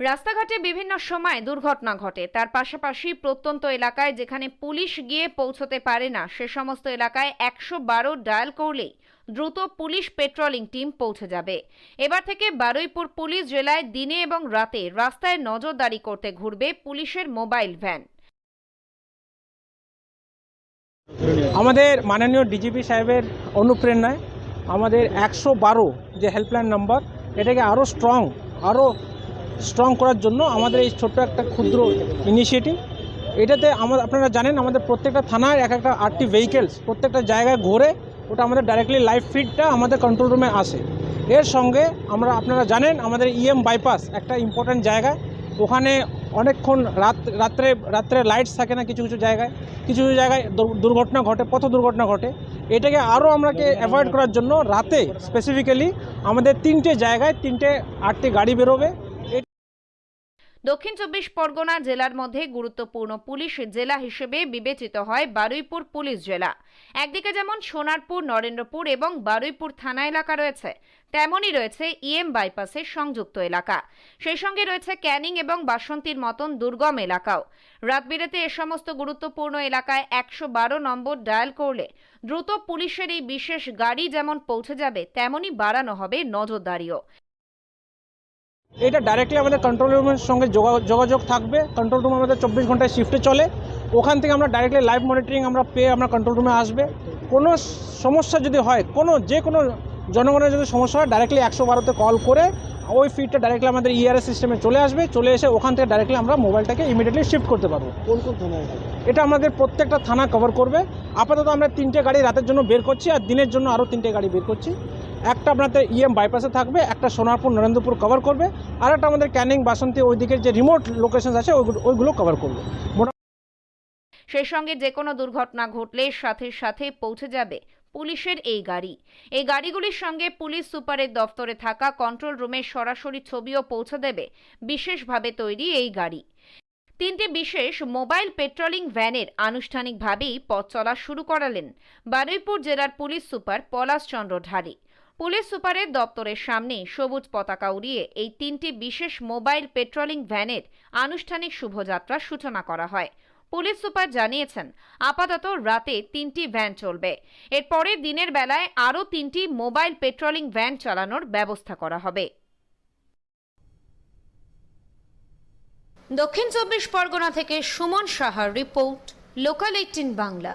রাস্তাঘাটে বিভিন্ন সময় দুর্ঘটনা ঘটে। তার পাশাপাশি প্রত্যন্ত এলাকায় যেখানে পুলিশ গিয়ে পৌঁছতে পারে না, সে সমস্ত এলাকায় 112 ডায়াল করলেই দ্রুত পুলিশ পেট্রোলিং টিম পৌঁছে যাবে। এবার থেকে বারুইপুর পুলিশ জেলায় দিনে এবং রাতে রাস্তায় নজরদারি করতে ঘুরবে পুলিশের মোবাইল ভ্যান। আমাদের মাননীয় ডিজিপি সাহেবের অনুপ্রেরণায় আমাদের 112 যে হেল্পলাইন নাম্বার, এটাকে আরও স্ট্রং করার জন্য আমাদের এই ছোট্ট একটা ক্ষুদ্র ইনিশিয়েটিভ। এটাতে আপনারা জানেন আমাদের প্রত্যেকটা থানায় একটা আরটি ভেহিকেলস প্রত্যেকটা জায়গায় ঘোরে, ওটা আমাদের ডাইরেক্টলি লাইভ ফিডটা আমাদের কন্ট্রোল রুমে আসে। এর সঙ্গে আপনারা জানেন আমাদের বাইপাস একটা ইম্পর্ট্যান্ট জায়গা, ওখানে অনেকক্ষণ রাত্রে লাইটস থাকে না, কিছু জায়গায় দুর্ঘটনা ঘটে, পথ দুর্ঘটনা ঘটে। এটাকে আরও আমরাকে অ্যাভয়েড করার জন্য রাতে স্পেসিফিক্যালি আমাদের 3টে জায়গায় 3টে আরটি গাড়ি বেরোবে। দক্ষিণ চব্বিশ পরগনা জেলার মধ্যে গুরুত্বপূর্ণ পুলিশ জেলা হিসেবে বিবেচিত হয় বারুইপুর পুলিশ জেলা। একদিকে যেমন সোনারপুর, নরেন্দ্রপুর এবং বারুইপুর থানা এলাকা রয়েছে, তেমনই রয়েছে বাইপাসের সংযুক্ত এলাকা। সেই সঙ্গে রয়েছে ক্যানিং এবং বাসন্তীর মতন দুর্গম এলাকাও। রাত বিরেতে এ সমস্ত গুরুত্বপূর্ণ এলাকায় 112 নম্বর ডায়াল করলে দ্রুত পুলিশের এই বিশেষ গাড়ি যেমন পৌঁছে যাবে, তেমনই বাড়ানো হবে নজরদারিও। এটা ডাইরেক্টলি আমাদের কন্ট্রোল রুমের সঙ্গে যোগাযোগ থাকবে। কন্ট্রোল রুম আমাদের 24 ঘন্টায় শিফটে চলে, ওখান থেকে আমরা ডাইরেক্টলি লাইভ মনিটরিং আমরা পেয়ে আমরা কন্ট্রোল রুমে আসবে। কোনো সমস্যা যদি হয়, যে কোনো জনগণের যদি সমস্যা হয়, ডাইরেক্টলি 112তে কল করে ওই ফিডটা ডাইরেক্টলি আমাদের ইআরএস সিস্টেমে চলে এসে ওখান থেকে ডাইরেক্টলি আমরা মোবাইলটাকে ইমিডিয়েটলি শিফট করতে পারবো। কোন থানায় এটা আমাদের প্রত্যেকটা থানা কভার করবে। আপাতত আমরা 3টে গাড়ি রাতের জন্য বের করছি, আর দিনের জন্য আরও 3টে গাড়ি বের করছি। একটা আপনাদের বাইপাসে থাকবে, একটা সোনারপুর নরেন্দ্রপুর কভার করবে, আর একটা আমাদের ক্যানিং বাসন্তী ওই দিকের যে রিমোট লোকেশন আছে ওইগুলো কভার করবে। সেই সঙ্গে যে কোনো দুর্ঘটনা ঘটলে সাথে সাথে পৌঁছে যাবে পুলিশের এই গাড়ি। এই গাড়িগুলির সঙ্গে পুলিশ সুপারের দফতরে থাকা কন্ট্রোল রুমের সরাসরি ছবিও পৌঁছে দেবে বিশেষভাবে তৈরি এই গাড়ি। 3টে বিশেষ মোবাইল পেট্রোলিং ভ্যানের আনুষ্ঠানিকভাবেই পথ চলা শুরু করালেন বারুইপুর জেলার পুলিশ সুপার পলাশ চন্দ্র ঢালি। পুলিশ সুপারের দপ্তরের সামনে সবুজ পতাকা উড়িয়ে এই 3টি বিশেষ মোবাইল পেট্রোলিং ভ্যানের আনুষ্ঠানিক শুভযাত্রার সূচনা করা হয়। পুলিশ সুপার জানিয়েছেন, আপাতত রাতে 3টি ভ্যান চলবে, এরপরে দিনের বেলায় আরও 3টি মোবাইল পেট্রোলিং ভ্যান চালানোর ব্যবস্থা করা হবে। দক্ষিণ চব্বিশ পরগনা থেকে সুমন সাহার রিপোর্ট, লোকাল 18 বাংলা।